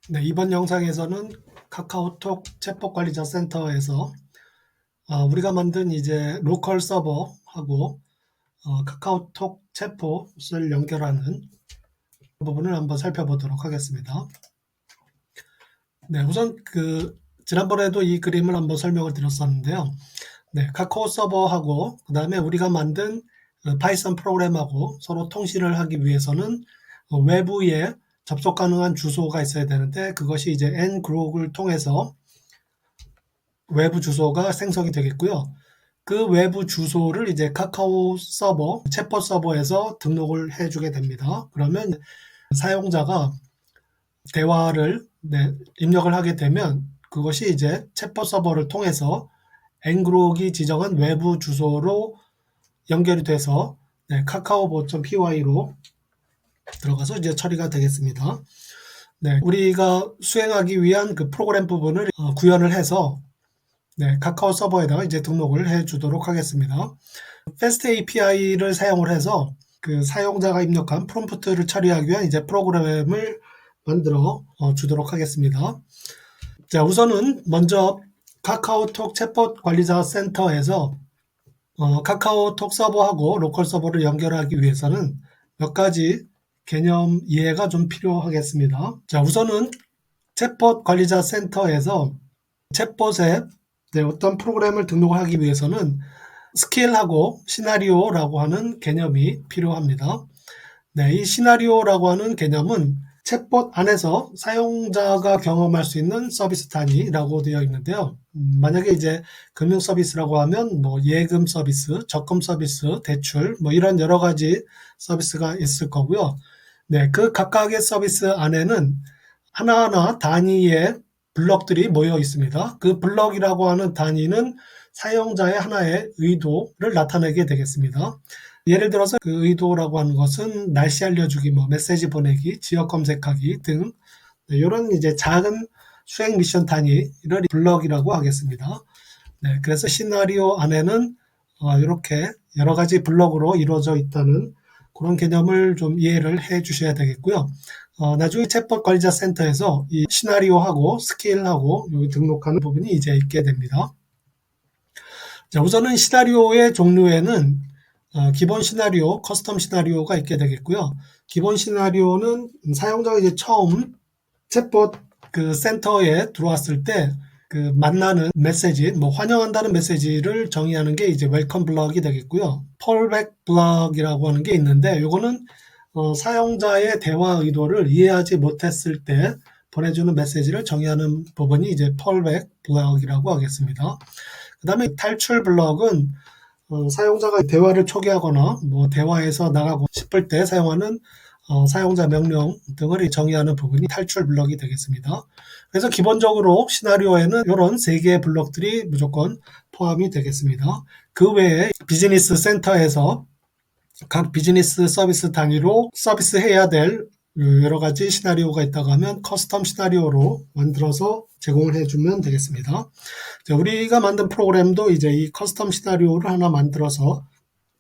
네, 이번 영상에서는 카카오톡 챗봇 관리자 센터에서 우리가 만든 이제 로컬 서버하고 카카오톡 챗봇을 연결하는 부분을 한번 살펴보도록 하겠습니다. 네, 우선 지난번에도 이 그림을 한번 설명을 드렸었는데요. 네, 카카오 서버하고 그 다음에 우리가 만든 파이썬 프로그램하고 서로 통신을 하기 위해서는 외부에 접속 가능한 주소가 있어야 되는데, 그것이 이제 ngrok을 통해서 외부 주소가 생성이 되겠고요. 그 외부 주소를 이제 카카오 서버, 챗봇 서버에서 등록을 해주게 됩니다. 그러면 사용자가 대화를 입력을 하게 되면 그것이 이제 챗봇 서버를 통해서 ngrok이 지정한 외부 주소로 연결이 돼서 카카오봇.py로 들어가서 이제 처리가 되겠습니다. 네, 우리가 수행하기 위한 그 프로그램 부분을 구현을 해서 카카오 서버에다가 이제 등록을 해 주도록 하겠습니다. 패스트 API를 사용을 해서 그 사용자가 입력한 프롬프트를 처리하기 위한 이제 프로그램을 만들어 주도록 하겠습니다. 자, 우선은 먼저 카카오톡 챗봇 관리자 센터에서 카카오톡 서버하고 로컬 서버를 연결하기 위해서는 몇 가지 개념 이해가 좀 필요하겠습니다. 자, 우선은 챗봇 관리자 센터에서 챗봇에 어떤 프로그램을 등록하기 위해서는 스킬하고 시나리오라고 하는 개념이 필요합니다. 네, 이 시나리오라고 하는 개념은 챗봇 안에서 사용자가 경험할 수 있는 서비스 단위라고 되어 있는데요. 만약에 이제 금융 서비스라고 하면 뭐 예금 서비스, 적금 서비스, 대출 뭐 이런 여러 가지 서비스가 있을 거고요. 네, 그 각각의 서비스 안에는 하나하나 단위의 블럭들이 모여 있습니다. 그 블럭이라고 하는 단위는 사용자의 하나의 의도를 나타내게 되겠습니다. 예를 들어서 그 의도라고 하는 것은 날씨 알려주기, 뭐 메시지 보내기, 지역 검색하기 등 이런 이제 작은 수행 미션 단위를 블럭이라고 하겠습니다. 네, 그래서 시나리오 안에는 이렇게 여러 가지 블럭으로 이루어져 있다는 그런 개념을 좀 이해를 해 주셔야 되겠고요. 나중에 챗봇 관리자 센터에서 이 시나리오하고 스킬하고 여기 등록하는 부분이 이제 있게 됩니다. 자, 우선은 시나리오의 종류에는 기본 시나리오, 커스텀 시나리오가 있게 되겠고요. 기본 시나리오는 사용자가 이제 처음 챗봇 그 센터에 들어왔을 때 그 만나는 메시지, 뭐 환영한다는 메시지를 정의하는 게 이제 웰컴 블럭이 되겠고요. 폴백 블럭이라고 하는 게 있는데, 요거는 사용자의 대화 의도를 이해하지 못했을 때 보내주는 메시지를 정의하는 부분이 이제 폴백 블럭이라고 하겠습니다. 그 다음에 탈출 블럭은 사용자가 대화를 초기하거나 뭐 대화에서 나가고 싶을 때 사용하는 사용자 명령 등을 정의하는 부분이 탈출 블럭이 되겠습니다. 그래서 기본적으로 시나리오에는 이런 3개의 블럭들이 무조건 포함이 되겠습니다. 그 외에 비즈니스 센터에서 각 비즈니스 서비스 단위로 서비스해야 될 여러 가지 시나리오가 있다고 하면 커스텀 시나리오로 만들어서 제공을 해주면 되겠습니다. 자, 우리가 만든 프로그램도 이제 이 커스텀 시나리오를 하나 만들어서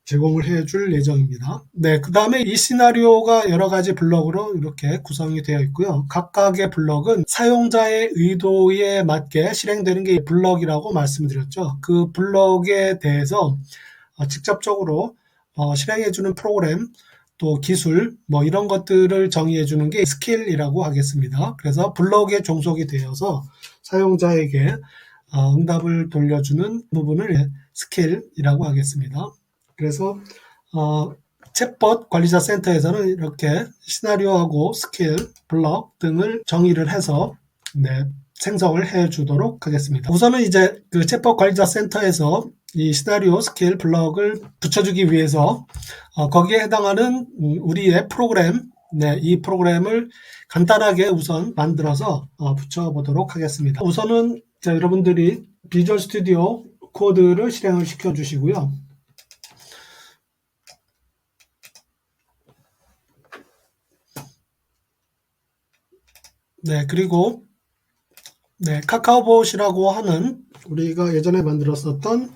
제공을 해줄 예정입니다. 네, 그 다음에 이 시나리오가 여러 가지 블럭으로 이렇게 구성이 되어 있고요. 각각의 블럭은 사용자의 의도에 맞게 실행되는 게 블럭이라고 말씀드렸죠. 그 블럭에 대해서 직접적으로 실행해주는 프로그램, 또 기술, 뭐 이런 것들을 정의해주는 게 스킬이라고 하겠습니다. 그래서 블럭에 종속이 되어서 사용자에게 응답을 돌려주는 부분을 스킬이라고 하겠습니다. 그래서 챗봇 관리자 센터에서는 이렇게 시나리오하고 스킬, 블럭 등을 정의를 해서 생성을 해 주도록 하겠습니다. 우선은 이제 그 챗봇 관리자 센터에서 이 시나리오, 스킬, 블럭을 붙여주기 위해서 거기에 해당하는 우리의 프로그램, 이 프로그램을 간단하게 우선 만들어서 붙여보도록 하겠습니다. 우선은 여러분들이 비주얼 스튜디오 코드를 실행을 시켜 주시고요. 그리고 카카오봇이라고 하는 우리가 예전에 만들었었던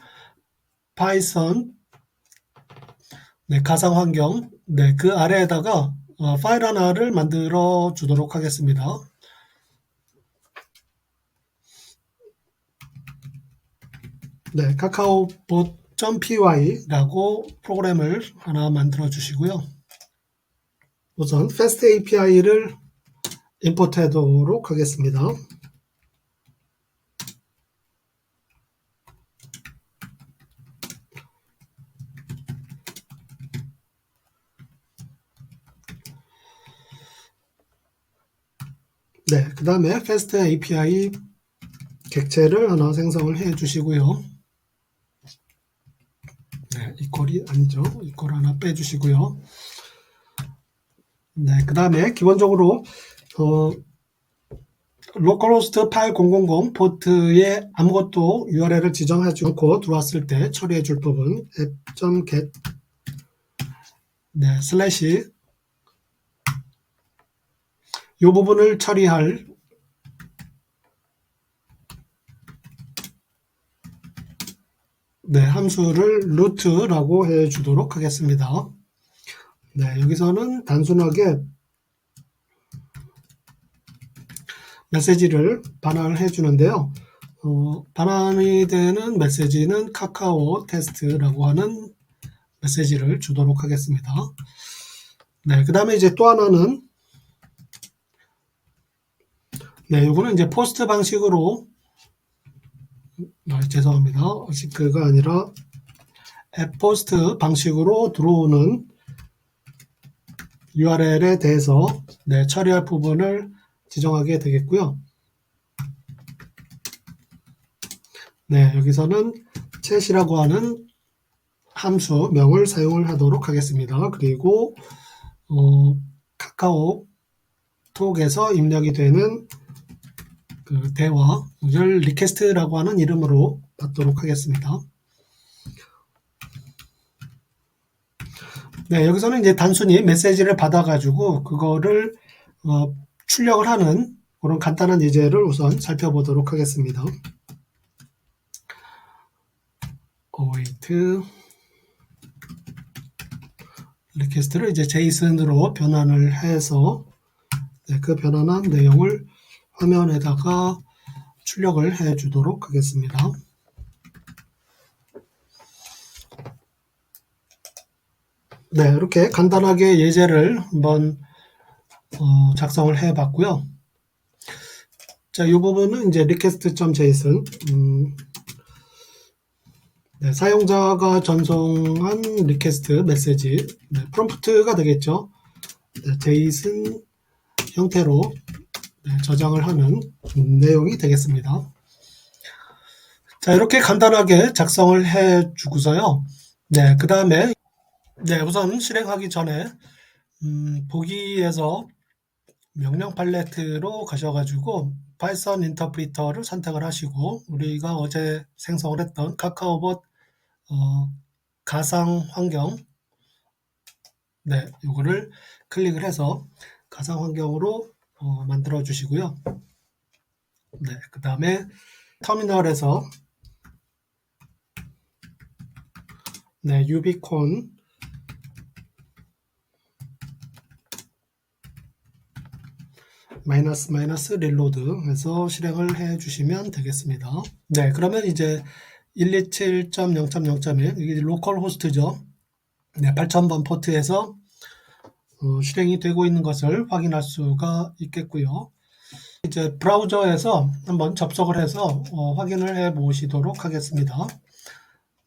파이썬 가상환경 그 아래에다가 파일 하나를 만들어 주도록 하겠습니다. 네, kakaobot.py라고 프로그램을 하나 만들어 주시고요. 우선 fast API를 임포트 해도록 하겠습니다. 네, 그 다음에 fast API 객체를 하나 생성을 해 주시고요. 네, 이퀄이 아니죠. 이퀄 하나 빼 주시고요. 네, 그 다음에 기본적으로 localhost 8000 포트에 아무것도 URL을 지정하지 않고 들어왔을 때 처리해 줄 부분 app.get 네, 슬래시 이 부분을 처리할 네, 함수를 root라고 해 주도록 하겠습니다. 네, 여기서는 단순하게 메시지를 반환을 해 주는데요. 반환이 되는 메시지는 카카오 테스트라고 하는 메시지를 주도록 하겠습니다. 네, 그 다음에 이제 또 하나는 네, 요거는 이제 포스트 방식으로 죄송합니다. 그가 아니라 앱 포스트 방식으로 들어오는 URL에 대해서 네, 처리할 부분을 지정하게 되겠고요. 네, 여기서는 chat이라고 하는 함수명을 사용을 하도록 하겠습니다. 그리고 카카오톡에서 입력이 되는 그 대화를 리퀘스트라고 하는 이름으로 받도록 하겠습니다. 네, 여기서는 이제 단순히 메시지를 받아가지고 그거를 출력을 하는 그런 간단한 예제를 우선 살펴보도록 하겠습니다. await 리퀘스트를 이제 JSON으로 변환을 해서 네, 그 변환한 내용을 화면에다가 출력을 해 주도록 하겠습니다. 네, 이렇게 간단하게 예제를 한번 작성을 해 봤고요. 자, 이 부분은 이제 request.json 네, 사용자가 전송한 리퀘스트 메시지 네, 프롬프트가 되겠죠. 네, JSON 형태로 네, 저장을 하는 내용이 되겠습니다. 자, 이렇게 간단하게 작성을 해 주고서요. 네, 그 다음에 네, 우선 실행하기 전에 보기에서 명령 팔레트로 가셔가지고 파이썬 인터프리터를 선택을 하시고 우리가 어제 생성을 했던 카카오봇 가상 환경 네, 요거를 클릭을 해서 가상 환경으로 만들어 주시고요. 네, 그 다음에 터미널에서 네, 유비콘 마이너스 릴로드 해서 실행을 해 주시면 되겠습니다. 네, 그러면 이제 127.0.0.1 이게 로컬 호스트죠. 네, 8000번 포트에서 실행이 되고 있는 것을 확인할 수가 있겠고요. 이제 브라우저에서 한번 접속을 해서 확인을 해 보시도록 하겠습니다.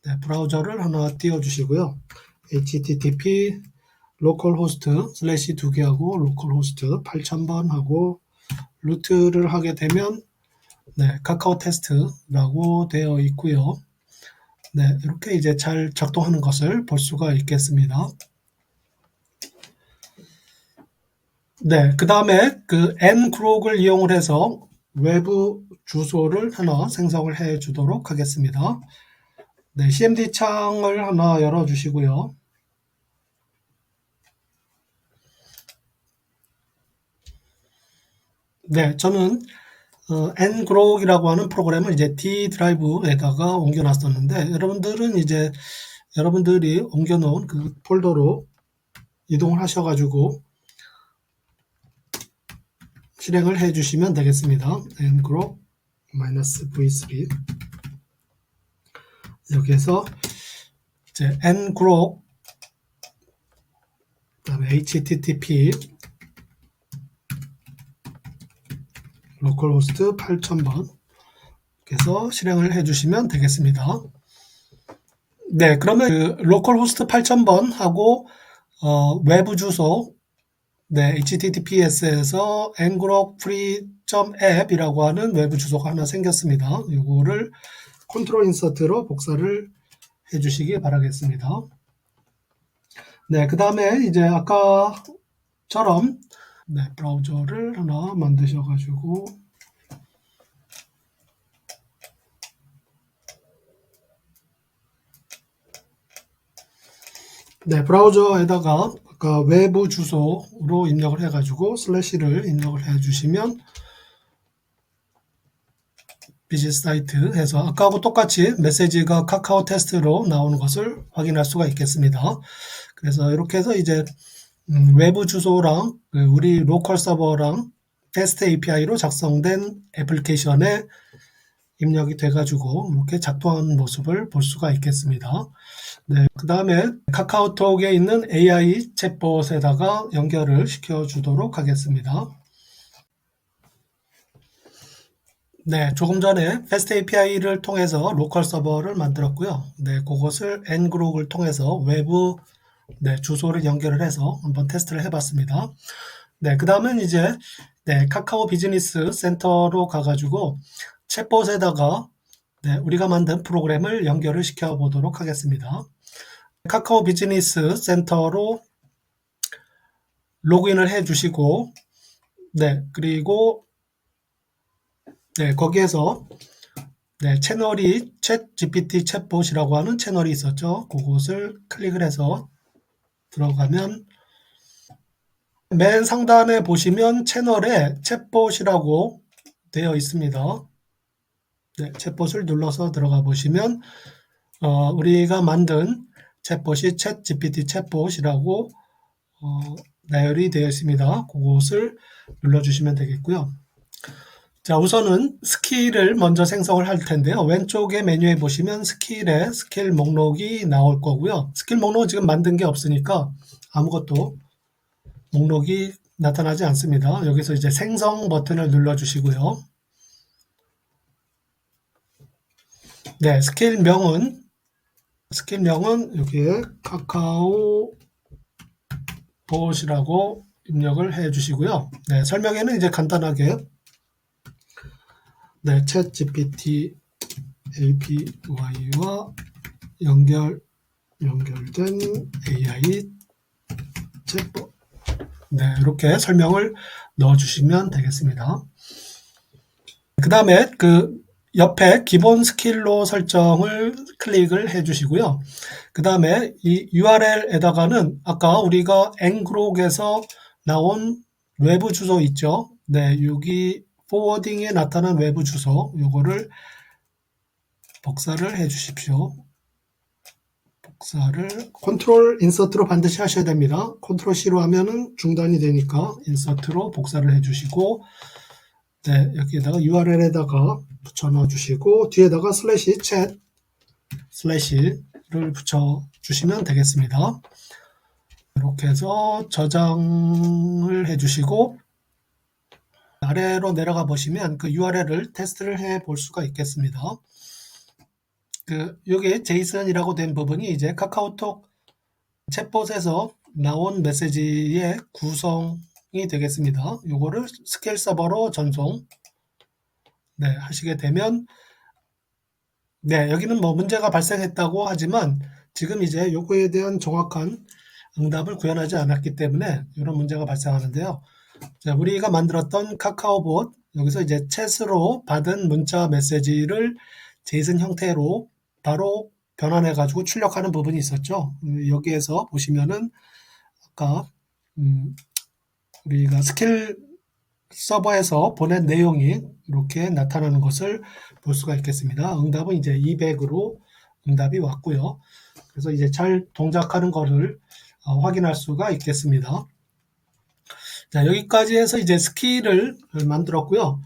네, 브라우저를 하나 띄워 주시고요. http localhost 슬래시 두 개하고 localhost 8000번 하고 루트를 하게 되면 네, 카카오 테스트라고 되어 있고요. 네, 이렇게 이제 잘 작동하는 것을 볼 수가 있겠습니다. 네, 그 다음에 그 ngrok을 이용을 해서 외부 주소를 하나 생성을 해 주도록 하겠습니다. 네, cmd 창을 하나 열어 주시고요. 네, 저는 ngrok이라고 하는 프로그램을 이제 D 드라이브에다가 옮겨 놨었는데 여러분들은 이제 여러분들이 옮겨 놓은 그 폴더로 이동을 하셔가지고 실행을 해 주시면 되겠습니다. ngrok -v3 여기에서 이제 ngrok 그다음에 http 로컬호스트 8000번 그래서 실행을 해주시면 되겠습니다. 네, 그러면 그 로컬호스트 8000번 하고 외부 주소 네, https에서 ngrok.free.app이라고 하는 외부 주소가 하나 생겼습니다. 이거를 컨트롤 인서트로 복사를 해주시기 바라겠습니다. 네, 그 다음에 이제 아까처럼 네, 브라우저를 하나 만드셔가지고 네, 브라우저에다가 아까 외부 주소로 입력을 해가지고 슬래시를 입력을 해주시면 비즈니스 사이트 해서 아까하고 똑같이 메시지가 카카오 테스트로 나오는 것을 확인할 수가 있겠습니다. 그래서 이렇게 해서 이제 외부 주소랑 우리 로컬 서버랑 테스트 API로 작성된 애플리케이션에 입력이 돼가지고 이렇게 작동하는 모습을 볼 수가 있겠습니다. 네, 그 다음에 카카오톡에 있는 AI 챗봇에다가 연결을 시켜주도록 하겠습니다. 네, 조금 전에 패스트 API를 통해서 로컬 서버를 만들었고요. 네, 그것을 ngrok을 통해서 외부 주소를 연결을 해서 한번 테스트를 해봤습니다. 네, 그 다음은 이제 카카오 비즈니스 센터로 가가지고 챗봇에다가 우리가 만든 프로그램을 연결을 시켜 보도록 하겠습니다. 카카오 비즈니스 센터로 로그인을 해 주시고 그리고 거기에서 채널이 챗 GPT 챗봇이라고 하는 채널이 있었죠. 그것을 클릭을 해서 들어가면 맨 상단에 보시면 채널에 챗봇이라고 되어 있습니다. 챗봇을 눌러서 들어가 보시면 우리가 만든 챗봇이 챗 GPT 챗봇이라고 나열이 되어 있습니다. 그것을 눌러주시면 되겠고요. 자, 우선은 스킬을 먼저 생성을 할 텐데요. 왼쪽에 메뉴에 보시면 스킬에 스킬 목록이 나올 거고요. 스킬 목록은 지금 만든 게 없으니까 아무것도 목록이 나타나지 않습니다. 여기서 이제 생성 버튼을 눌러주시고요. 네, 스킬명은 여기에 카카오 봇이라고 입력을 해 주시고요. 네, 설명에는 이제 간단하게 챗 GPT API와 연결된 AI 챗봇 이렇게 설명을 넣어 주시면 되겠습니다. 그 다음에 그 옆에 기본 스킬로 설정을 클릭을 해 주시고요. 그 다음에 이 URL에다가는 아까 우리가 ngrok에서 나온 외부 주소 있죠. 여기 포워딩에 나타난 외부 주소 요거를 복사를 해 주십시오. 복사를 컨트롤 인서트로 반드시 하셔야 됩니다. 컨트롤 C로 하면은 중단이 되니까 인서트로 복사를 해 주시고 여기에다가 URL에다가 붙여 넣어 주시고 뒤에다가 슬래시 챗 슬래시를 붙여 주시면 되겠습니다. 이렇게 해서 저장을 해 주시고 아래로 내려가 보시면 그 URL을 테스트를 해 볼 수가 있겠습니다. 여기 제이슨이라고 된 부분이 이제 카카오톡 챗봇에서 나온 메시지의 구성이 되겠습니다. 요거를 스케일 서버로 전송 하시게 되면 여기는 뭐 문제가 발생했다고 하지만 지금 이제 요거에 대한 정확한 응답을 구현하지 않았기 때문에 이런 문제가 발생하는데요. 자, 우리가 만들었던 카카오봇 여기서 이제 챗으로 받은 문자 메시지를 제이슨 형태로 바로 변환해 가지고 출력하는 부분이 있었죠. 여기에서 보시면은 아까 우리가 스킬 서버에서 보낸 내용이 이렇게 나타나는 것을 볼 수가 있겠습니다. 응답은 이제 200으로 응답이 왔고요. 그래서 이제 잘 동작하는 것을 확인할 수가 있겠습니다. 자, 여기까지 해서 이제 스킬을 만들었고요.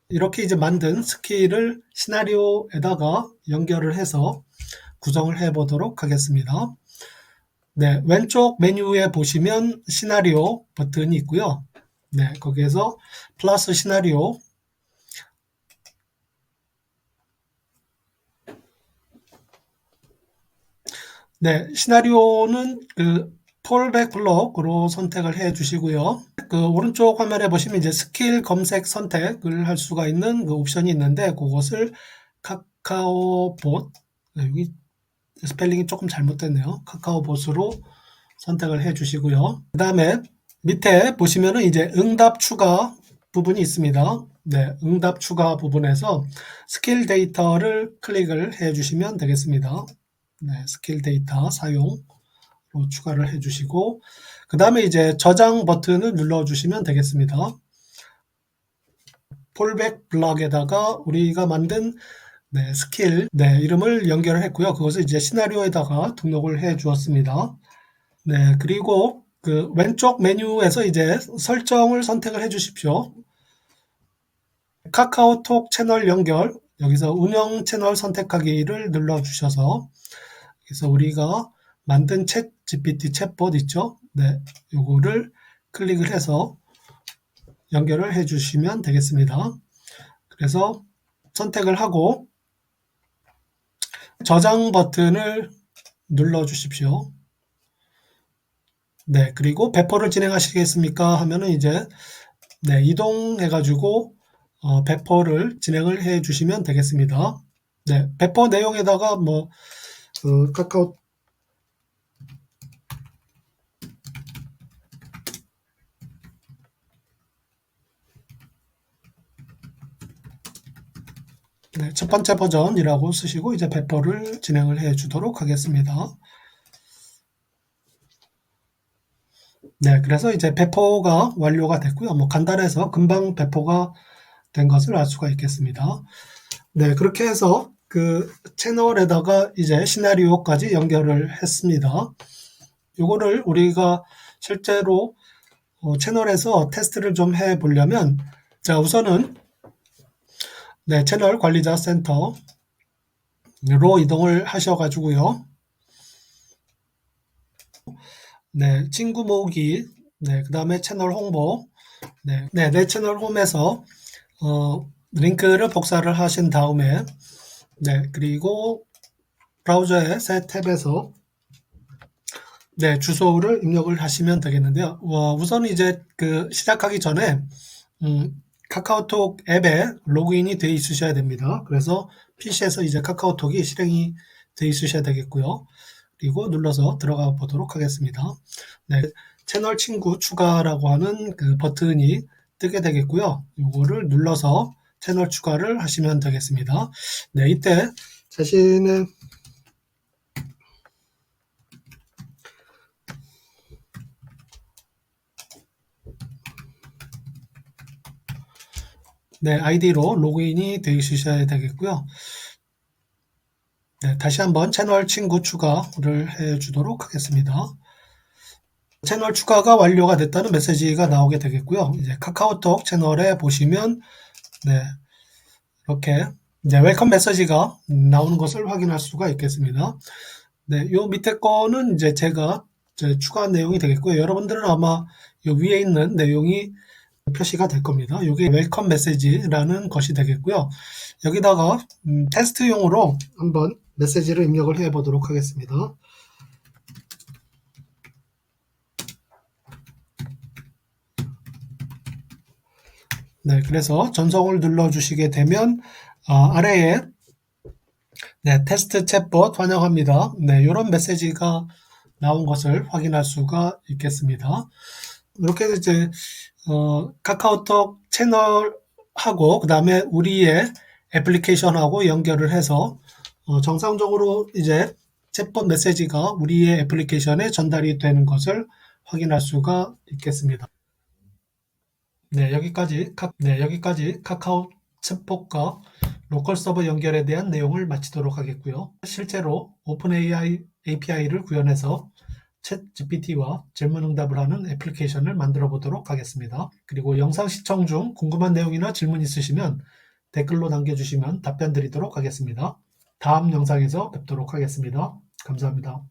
이렇게 이제 만든 스킬을 시나리오에다가 연결을 해서 구성을 해 보도록 하겠습니다. 네, 왼쪽 메뉴에 보시면 시나리오 버튼이 있고요. 네, 거기에서 플러스 시나리오. 네, 시나리오는 그 폴백 블록으로 선택을 해 주시고요. 그 오른쪽 화면에 보시면 이제 스킬 검색 선택을 할 수가 있는 그 옵션이 있는데 그것을 카카오봇, 네, 여기 스펠링이 조금 잘못됐네요. 카카오봇으로 선택을 해 주시고요. 그 다음에 밑에 보시면은 이제 응답 추가 부분이 있습니다. 네, 응답 추가 부분에서 스킬 데이터를 클릭을 해 주시면 되겠습니다. 네, 스킬 데이터 사용으로 추가를 해 주시고 그 다음에 이제 저장 버튼을 눌러 주시면 되겠습니다. 폴백 블럭에다가 우리가 만든 네, 스킬 이름을 연결을 했고요. 그것을 이제 시나리오에다가 등록을 해 주었습니다. 네, 그리고 그 왼쪽 메뉴에서 이제 설정을 선택을 해 주십시오. 카카오톡 채널 연결, 여기서 운영 채널 선택하기를 눌러 주셔서 그래서 우리가 만든 챗 GPT 챗봇 있죠? 네, 요거를 클릭을 해서 연결을 해 주시면 되겠습니다. 그래서 선택을 하고 저장 버튼을 눌러 주십시오. 네, 그리고 배포를 진행하시겠습니까? 하면은 이제 네, 이동해가지고 배포를 진행을 해 주시면 되겠습니다. 네, 배포 내용에다가 뭐 카카오 네, 첫 번째 버전이라고 쓰시고 이제 배포를 진행을 해 주도록 하겠습니다. 네, 그래서 이제 배포가 완료가 됐고요. 뭐 간단해서 금방 배포가 된 것을 알 수가 있겠습니다. 네, 그렇게 해서 그 채널에다가 이제 시나리오까지 연결을 했습니다. 요거를 우리가 실제로 채널에서 테스트를 좀 해 보려면 자, 우선은 네, 채널 관리자 센터로 이동을 하셔 가지고요. 네, 친구 모으기, 네, 그 다음에 채널 홍보, 네, 내 채널 홈에서 링크를 복사를 하신 다음에 네, 그리고 브라우저의 새 탭에서 네, 주소를 입력을 하시면 되겠는데요. 우선 이제 그 시작하기 전에 카카오톡 앱에 로그인이 되어 있으셔야 됩니다. 그래서 PC에서 이제 카카오톡이 실행이 되어 있으셔야 되겠고요. 그리고 눌러서 들어가 보도록 하겠습니다. 네, 채널 친구 추가라고 하는 그 버튼이 뜨게 되겠고요. 이거를 눌러서 채널 추가를 하시면 되겠습니다. 네, 이때 자신의 네, 아이디로 로그인이 되어 있으셔야 되겠고요. 네, 다시 한번 채널 친구 추가를 해 주도록 하겠습니다. 채널 추가가 완료가 됐다는 메시지가 나오게 되겠고요. 이제 카카오톡 채널에 보시면 네, 이렇게 이제 웰컴 메시지가 나오는 것을 확인할 수가 있겠습니다. 네, 요 밑에 거는 이제 제가 추가한 내용이 되겠고요. 여러분들은 아마 요 위에 있는 내용이 표시가 될 겁니다. 이게 웰컴 메시지라는 것이 되겠고요. 여기다가 테스트용으로 한번 메시지를 입력을 해 보도록 하겠습니다. 네, 그래서 전송을 눌러 주시게 되면 아래에 네, 테스트 챗봇 환영합니다. 네, 이런 메시지가 나온 것을 확인할 수가 있겠습니다. 이렇게 해서 이제 카카오톡 채널하고 그 다음에 우리의 애플리케이션하고 연결을 해서 정상적으로 이제 챗봇 메시지가 우리의 애플리케이션에 전달이 되는 것을 확인할 수가 있겠습니다. 네, 여기까지 카카오 챗봇과 로컬 서버 연결에 대한 내용을 마치도록 하겠고요. 실제로 오픈 AI API를 구현해서 챗 GPT와 질문응답을 하는 애플리케이션을 만들어 보도록 하겠습니다. 그리고 영상 시청 중 궁금한 내용이나 질문 있으시면 댓글로 남겨주시면 답변 드리도록 하겠습니다. 다음 영상에서 뵙도록 하겠습니다. 감사합니다.